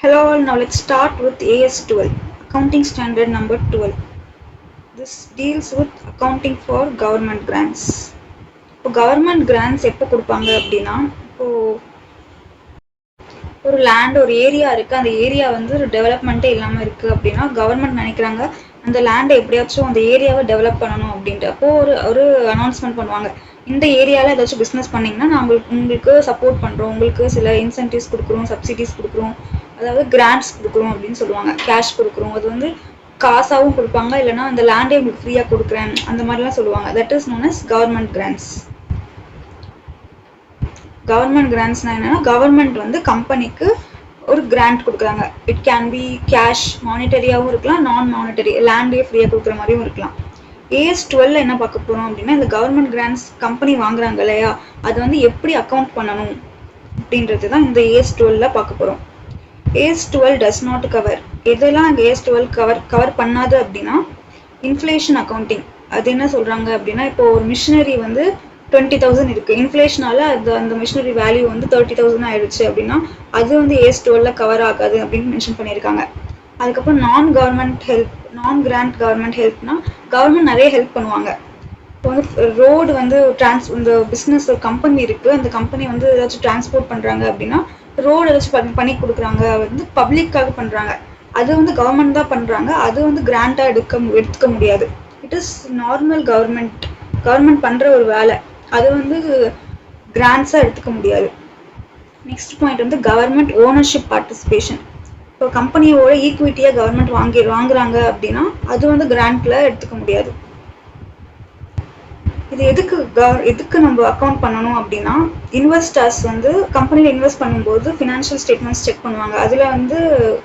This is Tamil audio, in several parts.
Hello all, now let's start with AS12, Accounting Standard number 12. This deals with accounting for government grants. இப்போ கவர்மெண்ட் கிராண்ட்ஸ் எப்போ கொடுப்பாங்க அப்படின்னா, இப்போ ஒரு லேண்ட் ஒரு ஏரியா இருக்குது, அந்த ஏரியா வந்து ஒரு டெவலப்மெண்ட்டே இல்லாமல் இருக்குது அப்படின்னா கவர்மெண்ட் நினைக்கிறாங்க அந்த லேண்டை எப்படியாச்சும் அந்த ஏரியாவை டெவலப் பண்ணணும் அப்படின்ட்டு அப்போது ஒரு அனௌன்ஸ்மெண்ட் பண்ணுவாங்க. இந்த ஏரியாவில் ஏதாச்சும் பிஸ்னஸ் பண்ணிங்கன்னா நான் உங்களுக்கு சப்போர்ட் பண்ணுறோம், உங்களுக்கு சில இன்சென்டிவ்ஸ் கொடுக்குறோம், சப்சிடிஸ் கொடுக்குறோம், அதாவது கிராண்ட்ஸ் கொடுக்குறோம் அப்படின்னு சொல்லுவாங்க. கேஷ் கொடுக்குறோம், அது வந்து காசாகவும் கொடுப்பாங்க, இல்லைனா அந்த லேண்டே உங்களுக்கு ஃப்ரீயாக கொடுக்குறேன் அந்த மாதிரிலாம் சொல்லுவாங்க. That is known as government grants. Government கிராண்ட்ஸ்னால் என்னென்னா, கவர்மெண்ட் வந்து கம்பெனிக்கு ஒரு கிராண்ட் கொடுக்குறாங்க. இட் கேன் பி கேஷ், மானிட்டரியாகவும் இருக்கலாம், நான் மானிட்டரி லேண்டே ஃப்ரீயாக கொடுக்குற மாதிரியும் இருக்கலாம். AS12 என்ன பார்க்க போகிறோம் அப்படின்னா, இந்த கவர்மெண்ட் கிராண்ட்ஸ் கம்பெனி வாங்குறாங்க இல்லையா, அது வந்து எப்படி அக்கௌண்ட் பண்ணணும் அப்படின்றது தான் இந்த AS12 பார்க்க போகிறோம். AS12 does not cover. எதெல்லாம் AS12 கவர் பண்ணாது அப்படின்னா, இன்ஃப்ளேஷன் அக்கௌண்டிங். அது என்ன சொல்கிறாங்க அப்படின்னா, இப்போ ஒரு மிஷினரி வந்து 20,000 இருக்குது, இன்ஃப்ளேஷனால அந்த மிஷினரி வேல்யூ வந்து 30,000 ஆயிடுச்சு அப்படின்னா அது வந்து AS12 கவர் ஆகாது அப்படின்னு மென்ஷன் பண்ணியிருக்காங்க. அதுக்கப்புறம் நான் கிராண்ட் கவர்மெண்ட் ஹெல்ப்னா, கவர்மெண்ட் நிறைய ஹெல்ப் பண்ணுவாங்க. இப்போ வந்து ரோடு வந்து இந்த பிஸ்னஸ் ஒரு கம்பெனி இருக்குது, அந்த கம்பெனி வந்து ஏதாச்சும் டிரான்ஸ்போர்ட் பண்ணுறாங்க அப்படின்னா ரோடு ஏதாச்சும் பண்ணி கொடுக்குறாங்க, வந்து பப்ளிக்காக பண்ணுறாங்க, அது வந்து கவர்மெண்ட் தான் பண்ணுறாங்க, அது வந்து கிராண்டாக எடுத்துக்க முடியாது. இட் இஸ் நார்மல் கவர்மெண்ட் பண்ணுற ஒரு வேலை, அது வந்து கிராண்ட்ஸாக எடுத்துக்க முடியாது. நெக்ஸ்ட் பாயிண்ட் வந்து கவர்மெண்ட் ஓனர்ஷிப் பார்ட்டிசிபேஷன். இப்போ கம்பெனியோட ஈக்விட்டியாக கவர்மெண்ட் வாங்குறாங்க அப்படின்னா அது வந்து கிராண்டில் எடுத்துக்க முடியாது. இது எதுக்கு நம்ம அக்கௌண்ட் பண்ணணும் அப்படின்னா, இன்வெஸ்டர்ஸ் வந்து கம்பெனியில் இன்வெஸ்ட் பண்ணும்போது ஃபினான்ஷியல் ஸ்டேட்மெண்ட்ஸ் செக் பண்ணுவாங்க. அதில் வந்து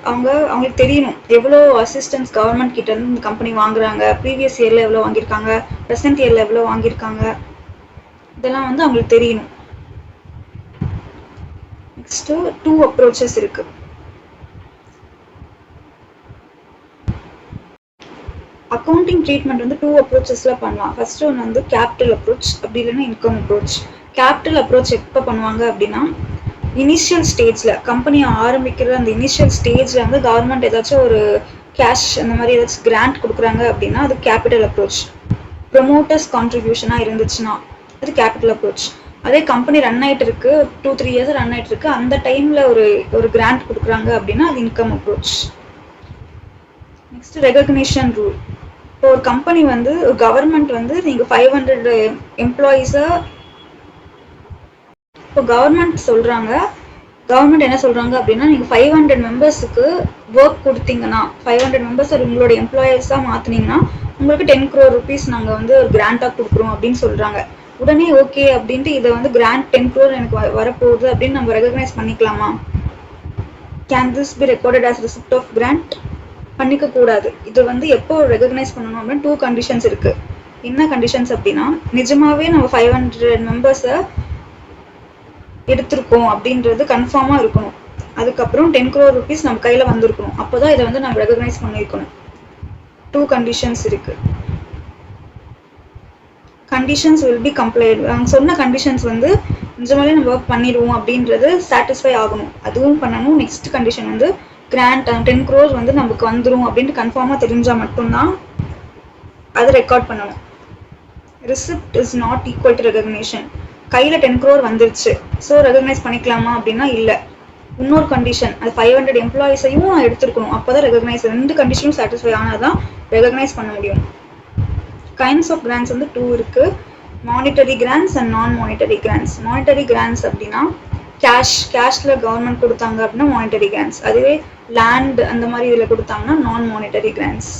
அவங்களுக்கு தெரியணும் எவ்வளோ அசிஸ்டன்ஸ் கவர்மெண்ட் கிட்ட இருந்து இந்த கம்பெனி வாங்குறாங்க, ப்ரீவியஸ் இயரில் எவ்வளோ வாங்கியிருக்காங்க, ப்ரெசென்ட் இயரில் எவ்வளோ வாங்கியிருக்காங்க, இதெல்லாம் வந்து அவங்களுக்கு தெரியணும். நெக்ஸ்ட்டு 2 அப்ரோச்சஸ் இருக்குது. அக்கௌண்டிங் ட்ரீட்மெண்ட் வந்து 2 அப்ரோச்சஸில் பண்ணலாம். ஃபர்ஸ்ட் ஒன்று வந்து கேபிட்டல் அப்ரோச், அப்படி இல்லைன்னா இன்கம் அப்ரோச். கேபிட்டல் அப்ரோச் எப்போ பண்ணுவாங்க அப்படின்னா, இனிஷியல் ஸ்டேஜில் கம்பெனி ஆரம்பிக்கிற அந்த இனிஷியல் ஸ்டேஜில் வந்து கவர்மெண்ட் ஏதாச்சும் ஒரு கேஷ் அந்த மாதிரி ஏதாச்சும் கிராண்ட் கொடுக்குறாங்க அப்படின்னா அது கேபிட்டல் அப்ரோச். ப்ரொமோட்டர்ஸ் கான்ட்ரிபியூஷனாக இருந்துச்சுன்னா அது கேபிட்டல் அப்ரோச். அதே கம்பெனி ரன் ஆகிட்டு இருக்கு, 2-3 இயர்ஸ் ரன் ஆகிட்டு இருக்கு, அந்த டைமில் ஒரு கிராண்ட் கொடுக்குறாங்க அப்படின்னா அது income approach. Next recognition rule. இப்போ ஒரு கம்பெனி வந்து கவர்மெண்ட் வந்து நீங்கள் 500 எம்ப்ளாயீஸை, இப்போ கவர்மெண்ட் என்ன சொல்கிறாங்க அப்படின்னா, நீங்கள் 500 மெம்பர்ஸுக்கு ஒர்க் கொடுத்தீங்கன்னா, 500 மெம்பர்ஸ் உங்களோட எம்ப்ளாயீஸாக மாற்றினீங்கன்னா உங்களுக்கு 10 crore rupees நாங்கள் வந்து ஒரு கிராண்டாக கொடுக்குறோம் அப்படின்னு சொல்கிறாங்க. உடனே ஓகே அப்படின்ட்டு இதை வந்து கிராண்ட் 10 crore எனக்கு வரப்போகுது அப்படின்னு நம்ம ரெகக்னைஸ் பண்ணிக்கலாமா? Can this be recorded as receipt of grant? பண்ணிக்க கூடாது. இது வந்து எப்போ ரெகக்னைஸ் பண்ணணும் அப்படின்னா 2 கண்டிஷன்ஸ் இருக்கு. என்ன கண்டிஷன்ஸ் அப்படின்னா, நிஜமாவே நம்ம 500 மெம்பர்ஸை எடுத்திருக்கோம் அப்படின்றது கன்ஃபார்மாக இருக்கணும். அதுக்கப்புறம் 10 crore rupees நம்ம கையில் வந்திருக்கணும். அப்போதான் இதை வந்து நம்ம ரெகக்னைஸ் பண்ணியிருக்கணும். 2 கண்டிஷன்ஸ் இருக்கு. Conditions will be complied. அவங்க சொன்ன கண்டிஷன்ஸ் வந்து நிஜமாவே நம்ம பண்ணிடுவோம் அப்படின்றது சாட்டிஸ்ஃபை ஆகணும், அதுவும் பண்ணணும். நெக்ஸ்ட் கண்டிஷன் வந்து கிராண்ட் 10 crores வந்து நமக்கு வந்துடும் அப்படின்ட்டு கன்ஃபார்மாக தெரிஞ்சால் மட்டும்தான் அதை ரெக்கார்ட் பண்ணணும். Receipt is not equal to recognition. கையில் 10 crore வந்துருச்சு, ஸோ ரெகக்னைஸ் பண்ணிக்கலாமா அப்படின்னா இல்லை. இன்னொரு கண்டிஷன், அது 500 எம்ப்ளாயீஸையும் எடுத்துருக்கணும், அப்போ தான் ரெகக்னைஸ். 2 கண்டிஷனும் சாட்டிஸ்ஃபை ஆனால் தான் ரெகக்னைஸ் பண்ண முடியும். கைண்ட்ஸ் ஆஃப் கிராண்ட்ஸ் வந்து 2 இருக்குது. மானிட்டரி கிராண்ட்ஸ் அண்ட் நான் மானிட்டரி கிராண்ட்ஸ். மானிட்டரி கிராண்ட்ஸ் அப்படின்னா கேஷில் கவர்மெண்ட் கொடுத்தாங்க அப்படின்னா மானிட்டரி கிராண்ட்ஸ். அதுவே லேண்ட் அந்த மாதிரி இதில் கொடுத்தாங்கன்னா நான் மானிட்டரி கிராண்ட்ஸ்.